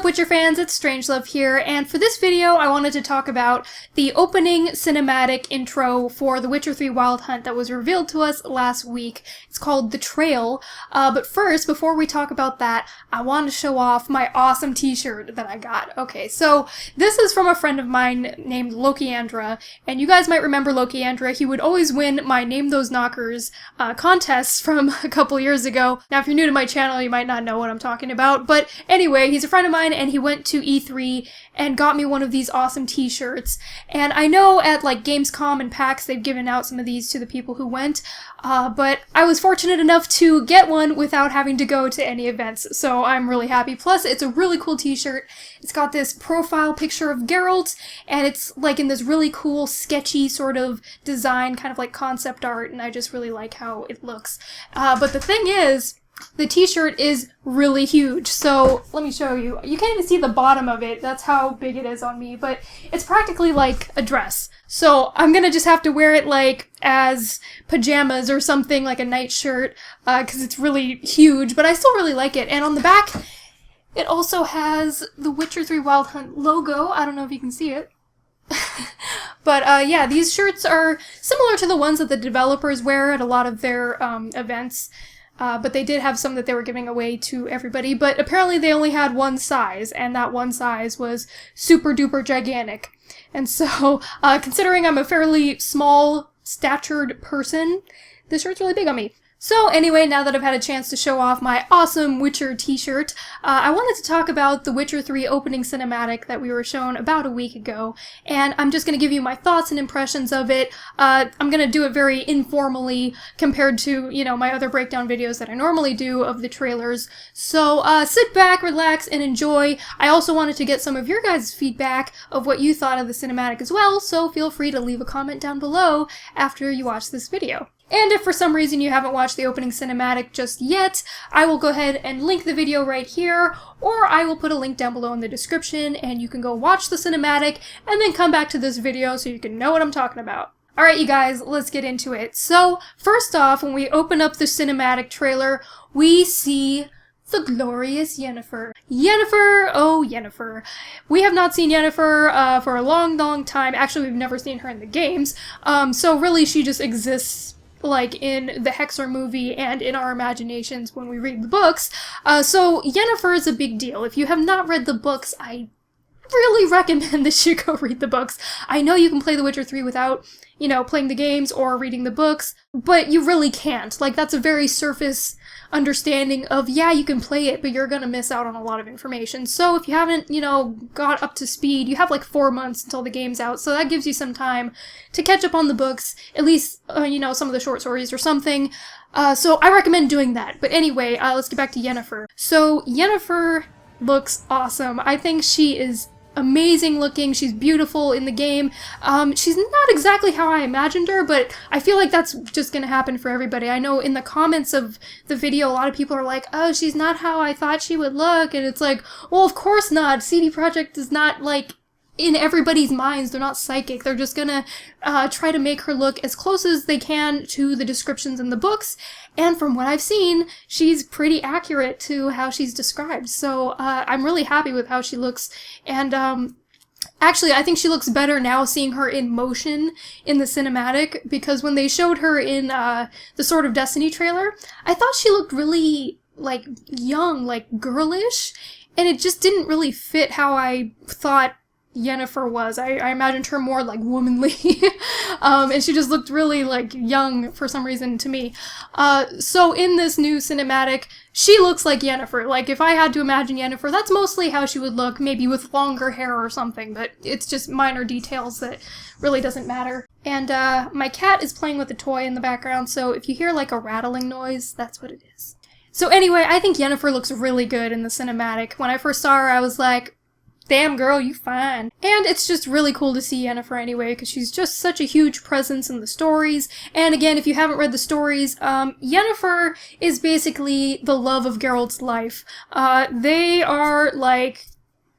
Witcher fans? It's StrangeLuv here, and for this video I wanted to talk about the opening cinematic intro for The Witcher 3 Wild Hunt that was revealed to us last week. It's called The Trail, but first, before we talk about that, I wanted to show off my awesome t-shirt that I got. Okay, so this is from a friend of mine named Lokiandra, and you guys might remember Lokiandra. He would always win my Name Those Knockers contests from a couple years ago. Now, if you're new to my channel, you might not know what I'm talking about, but anyway, he's a friend of mine, and he went to E3 and got me one of these awesome t-shirts. And I know at like Gamescom and PAX they've given out some of these to the people who went, but I was fortunate enough to get one without having to go to any events, so I'm really happy. Plus, it's a really cool t-shirt. It's got this profile picture of Geralt, and it's like in this really cool, sketchy sort of design, kind of like concept art, and I just really like how it looks. But the thing is, the t-shirt is really huge, so let me show you. You can't even see the bottom of it, that's how big it is on me, but it's practically like a dress. So I'm gonna just have to wear it like as pajamas or something, like a nightshirt, because it's really huge, but I still really like it. And on the back, it also has the Witcher 3 Wild Hunt logo. I don't know if you can see it. But yeah, these shirts are similar to the ones that the developers wear at a lot of their events. But they did have some that they were giving away to everybody, but apparently they only had one size, and that one size was super duper gigantic. And so, considering I'm a fairly small statured person, this shirt's really big on me. So anyway, now that I've had a chance to show off my awesome Witcher t-shirt, I wanted to talk about the Witcher 3 opening cinematic that we were shown about a week ago, and I'm just going to give you my thoughts and impressions of it. I'm going to do it very informally compared to, you know, my other breakdown videos that I normally do of the trailers. So sit back, relax, and enjoy. I also wanted to get some of your guys' feedback of what you thought of the cinematic as well, so feel free to leave a comment down below after you watch this video. And if for some reason you haven't watched the opening cinematic just yet, I will go ahead and link the video right here, or I will put a link down below in the description, and you can go watch the cinematic, and then come back to this video so you can know what I'm talking about. Alright you guys, let's get into it. So, first off, when we open up the cinematic trailer, we see the glorious Yennefer. Yennefer, oh Yennefer. We have not seen Yennefer for a long, long time. Actually, we've never seen her in the games, so really she just exists like in the Hexer movie and in our imaginations when we read the books. So Yennefer is a big deal. If you have not read the books, I really recommend that you go read the books. I know you can play The Witcher 3 without, you know, playing the games or reading the books, but you really can't. Like, that's a very surface understanding of, yeah, you can play it, but you're gonna miss out on a lot of information. So if you haven't, you know, got up to speed, you have like 4 months until the game's out, so that gives you some time to catch up on the books, at least, you know, some of the short stories or something. So I recommend doing that. But anyway, let's get back to Yennefer. So Yennefer looks awesome. I think she is amazing looking. She's beautiful in the game. She's not exactly how I imagined her, but I feel like that's just gonna happen for everybody. I know in the comments of the video, a lot of people are like, oh, she's not how I thought she would look, and it's like, well, of course not. CD Projekt is not, like, in everybody's minds. They're not psychic. They're just gonna try to make her look as close as they can to the descriptions in the books, and from what I've seen, she's pretty accurate to how she's described. So I'm really happy with how she looks, and actually I think she looks better now seeing her in motion in the cinematic, because when they showed her in the Sword of Destiny trailer, I thought she looked really, like, young, like, girlish, and it just didn't really fit how I thought Yennefer was. I imagined her more like womanly, and she just looked really like young for some reason to me. So in this new cinematic, she looks like Yennefer. Like, if I had to imagine Yennefer, that's mostly how she would look, maybe with longer hair or something, but it's just minor details that really doesn't matter. And my cat is playing with a toy in the background, so if you hear like a rattling noise, that's what it is. So anyway, I think Yennefer looks really good in the cinematic. When I first saw her, I was like, damn girl, you fine. And it's just really cool to see Yennefer anyway, because she's just such a huge presence in the stories. And again, if you haven't read the stories, Yennefer is basically the love of Geralt's life. They are like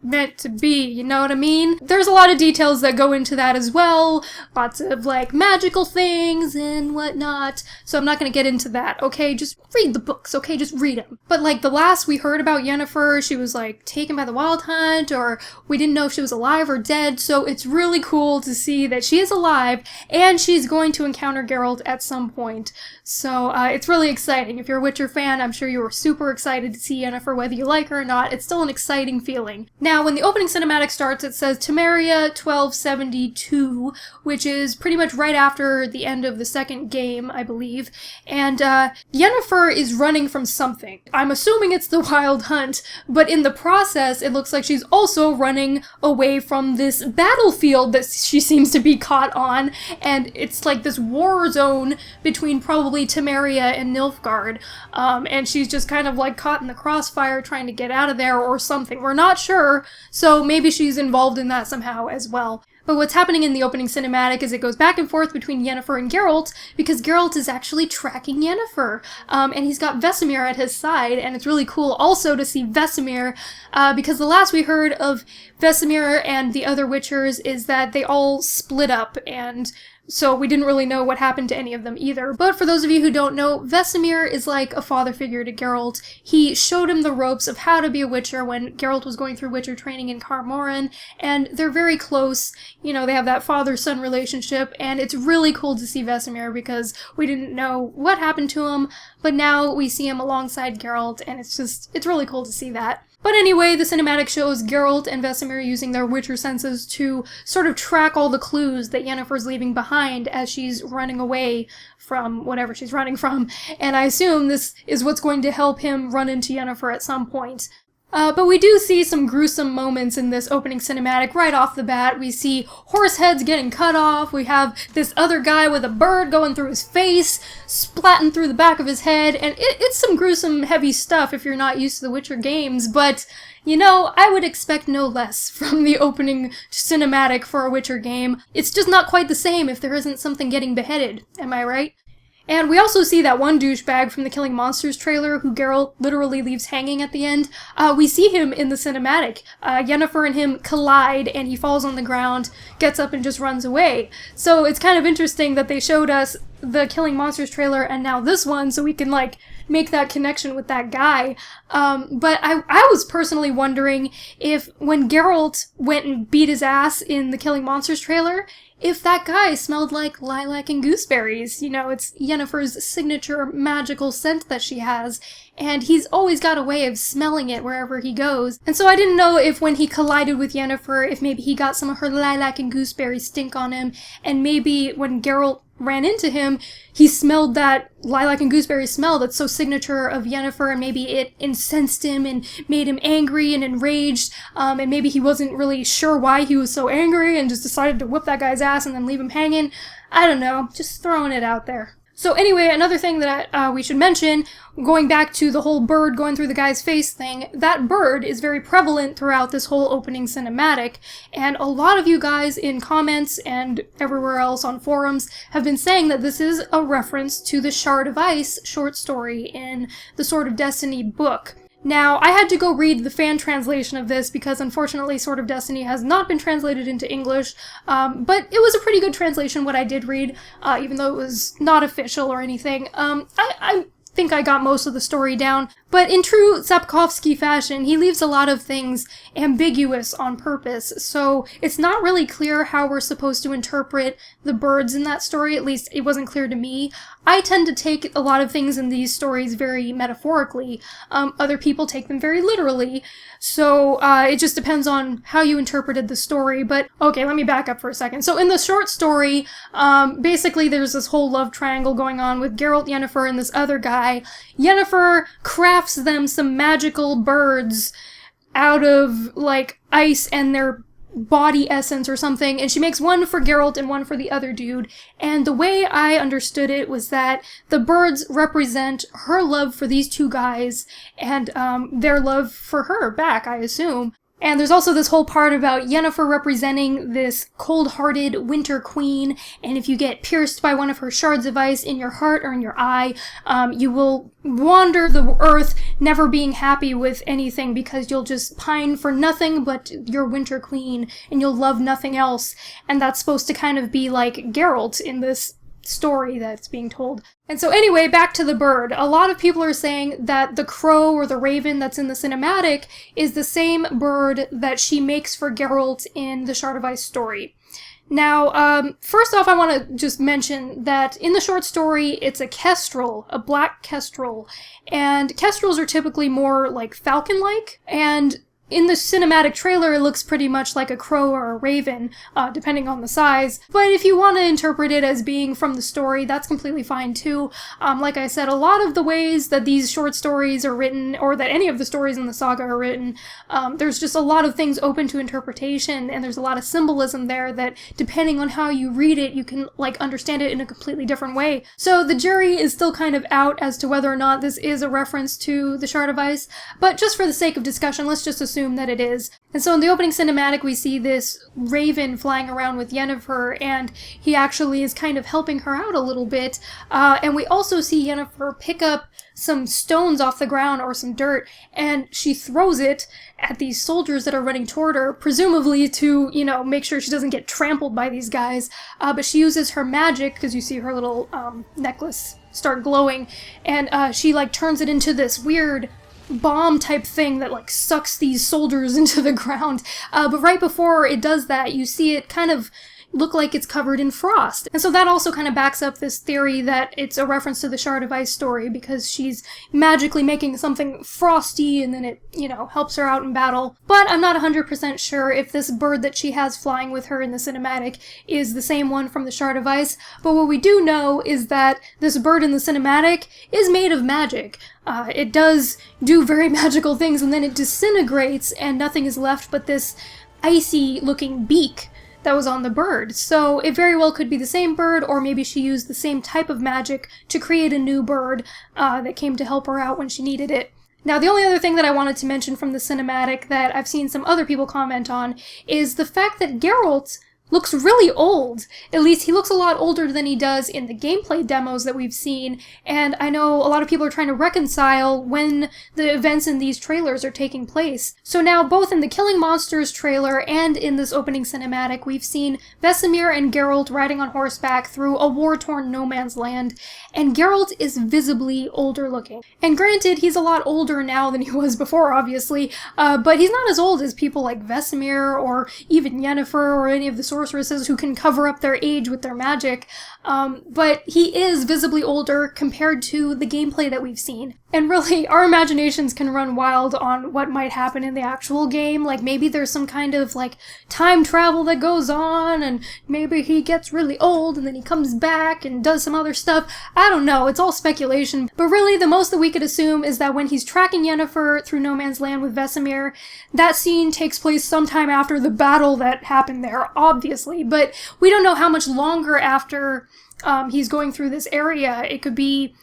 meant to be, you know what I mean? There's a lot of details that go into that as well, lots of like magical things and whatnot, so I'm not gonna get into that, okay? Just read the books, okay? Just read them. But like the last we heard about Yennefer, she was like taken by the Wild Hunt, or we didn't know if she was alive or dead, so it's really cool to see that she is alive and she's going to encounter Geralt at some point. So it's really exciting. If you're a Witcher fan, I'm sure you were super excited to see Yennefer, whether you like her or not. It's still an exciting feeling. Now, when the opening cinematic starts, it says Temeria 1272, which is pretty much right after the end of the second game, I believe. And Yennefer is running from something. I'm assuming it's the Wild Hunt, but in the process, it looks like she's also running away from this battlefield that she seems to be caught on, and it's like this war zone between probably Temeria and Nilfgaard, and she's just kind of like caught in the crossfire trying to get out of there or something. We're not sure, so maybe she's involved in that somehow as well. But what's happening in the opening cinematic is it goes back and forth between Yennefer and Geralt, because Geralt is actually tracking Yennefer, and he's got Vesemir at his side, and it's really cool also to see Vesemir, because the last we heard of Vesemir and the other Witchers is that they all split up, and so we didn't really know what happened to any of them either. But for those of you who don't know, Vesemir is like a father figure to Geralt. He showed him the ropes of how to be a Witcher when Geralt was going through Witcher training in Kaer Morhen, and they're very close. You know, they have that father-son relationship, and it's really cool to see Vesemir because we didn't know what happened to him, but now we see him alongside Geralt, and it's really cool to see that. But anyway, the cinematic shows Geralt and Vesemir using their Witcher senses to sort of track all the clues that Yennefer's leaving behind as she's running away from whatever she's running from, and I assume this is what's going to help him run into Yennefer at some point. But we do see some gruesome moments in this opening cinematic right off the bat. We see horse heads getting cut off, we have this other guy with a bird going through his face, splatting through the back of his head, and it's some gruesome, heavy stuff if you're not used to the Witcher games, but you know, I would expect no less from the opening cinematic for a Witcher game. It's just not quite the same if there isn't something getting beheaded, am I right? And we also see that one douchebag from the Killing Monsters trailer who Geralt literally leaves hanging at the end. We see him in the cinematic. Yennefer and him collide and he falls on the ground, gets up and just runs away. So it's kind of interesting that they showed us the Killing Monsters trailer and now this one so we can like make that connection with that guy. But I was personally wondering if when Geralt went and beat his ass in the Killing Monsters trailer, if that guy smelled like lilac and gooseberries. You know, it's Yennefer's signature magical scent that she has, and he's always got a way of smelling it wherever he goes. And so I didn't know if when he collided with Yennefer, if maybe he got some of her lilac and gooseberry stink on him, and maybe when Geralt ran into him, he smelled that lilac and gooseberry smell that's so signature of Yennefer, and maybe it incensed him and made him angry and enraged, and maybe he wasn't really sure why he was so angry and just decided to whip that guy's ass and then leave him hanging. I don't know, just throwing it out there. So anyway, another thing that we should mention, going back to the whole bird going through the guy's face thing, that bird is very prevalent throughout this whole opening cinematic, and a lot of you guys in comments and everywhere else on forums have been saying that this is a reference to the Shard of Ice short story in the Sword of Destiny book. Now, I had to go read the fan translation of this because unfortunately Sword of Destiny has not been translated into English, but it was a pretty good translation what I did read, even though it was not official or anything. I think I got most of the story down, but in true Sapkowski fashion, he leaves a lot of things ambiguous on purpose, so it's not really clear how we're supposed to interpret the birds in that story, at least it wasn't clear to me. I tend to take a lot of things in these stories very metaphorically. Other people take them very literally, so it just depends on how you interpreted the story. But okay, let me back up for a second. So in the short story, basically there's this whole love triangle going on with Geralt, Yennefer, and this other guy. Yennefer crafts them some magical birds out of like ice and their body essence or something, and she makes one for Geralt and one for the other dude, and the way I understood it was that the birds represent her love for these two guys and their love for her back, I assume. And there's also this whole part about Yennefer representing this cold-hearted winter queen, and if you get pierced by one of her shards of ice in your heart or in your eye, you will wander the earth never being happy with anything because you'll just pine for nothing but your winter queen, and you'll love nothing else. And that's supposed to kind of be like Geralt in this story that's being told. And so anyway, back to the bird. A lot of people are saying that the crow or the raven that's in the cinematic is the same bird that she makes for Geralt in the Shard of Ice story. Now, first off, I want to just mention that in the short story, it's a kestrel, a black kestrel, and kestrels are typically more like falcon-like, and in the cinematic trailer, it looks pretty much like a crow or a raven, depending on the size. But if you want to interpret it as being from the story, that's completely fine too. Like I said, a lot of the ways that these short stories are written, or that any of the stories in the saga are written, there's just a lot of things open to interpretation, and there's a lot of symbolism there that, depending on how you read it, you can, like, understand it in a completely different way. So the jury is still kind of out as to whether or not this is a reference to the Shard of Ice, but just for the sake of discussion, let's just assume that it is. And so in the opening cinematic, we see this raven flying around with Yennefer, and he actually is kind of helping her out a little bit. And we also see Yennefer pick up some stones off the ground, or some dirt, and she throws it at these soldiers that are running toward her, presumably to, you know, make sure she doesn't get trampled by these guys. But she uses her magic, because you see her little necklace start glowing, and she, like, turns it into this weird bomb type thing that, like, sucks these soldiers into the ground. But right before it does that, you see it kind of look like it's covered in frost. And so that also kind of backs up this theory that it's a reference to the Shard of Ice story, because she's magically making something frosty and then it, you know, helps her out in battle. But I'm not 100% sure if this bird that she has flying with her in the cinematic is the same one from the Shard of Ice. But what we do know is that this bird in the cinematic is made of magic. It does do very magical things, and then it disintegrates and nothing is left but this icy looking beak that was on the bird. So it very well could be the same bird, or maybe she used the same type of magic to create a new bird that came to help her out when she needed it. Now, the only other thing that I wanted to mention from the cinematic that I've seen some other people comment on is the fact that Geralt looks really old. At least he looks a lot older than he does in the gameplay demos that we've seen, and I know a lot of people are trying to reconcile when the events in these trailers are taking place. So now, both in the Killing Monsters trailer and in this opening cinematic, we've seen Vesemir and Geralt riding on horseback through a war-torn no man's land, and Geralt is visibly older looking. And granted, he's a lot older now than he was before, obviously, but he's not as old as people like Vesemir or even Yennefer or any of the sorceresses who can cover up their age with their magic, but he is visibly older compared to the gameplay that we've seen. And really, our imaginations can run wild on what might happen in the actual game. Like, maybe there's some kind of, like, time travel that goes on, and maybe he gets really old and then he comes back and does some other stuff. I don't know, it's all speculation. But really, the most that we could assume is that when he's tracking Yennefer through no man's land with Vesemir, that scene takes place sometime after the battle that happened there, obviously. But we don't know how much longer after he's going through this area. It could be,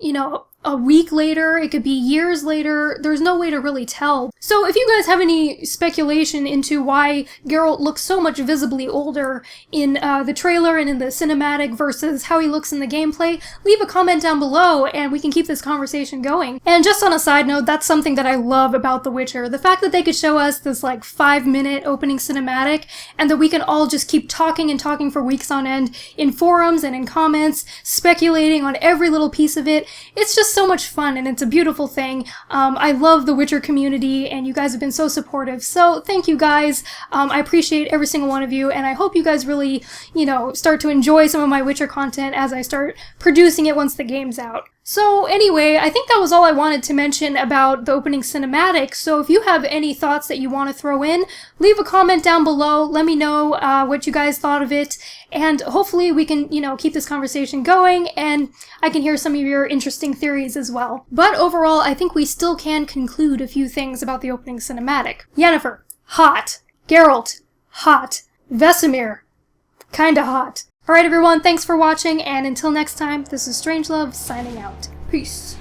you know, a week later, it could be years later. There's no way to really tell. So if you guys have any speculation into why Geralt looks so much visibly older in the trailer and in the cinematic versus how he looks in the gameplay, leave a comment down below and we can keep this conversation going. And just on a side note, that's something that I love about The Witcher. The fact that they could show us this, like, 5-minute opening cinematic, and that we can all just keep talking and talking for weeks on end in forums and in comments, speculating on every little piece of it. It's just so much fun, and it's a beautiful thing. I love the Witcher community, and you guys have been so supportive, so thank you guys. I appreciate every single one of you, and I hope you guys really, you know, start to enjoy some of my Witcher content as I start producing it once the game's out. So anyway, I think that was all I wanted to mention about the opening cinematic, so if you have any thoughts that you want to throw in, leave a comment down below, let me know what you guys thought of it, and hopefully we can, you know, keep this conversation going, and I can hear some of your interesting theories as well. But overall, I think we still can conclude a few things about the opening cinematic. Yennefer, hot. Geralt, hot. Vesemir, kinda hot. Alright everyone, thanks for watching, and until next time, this is StrangeLuv signing out. Peace.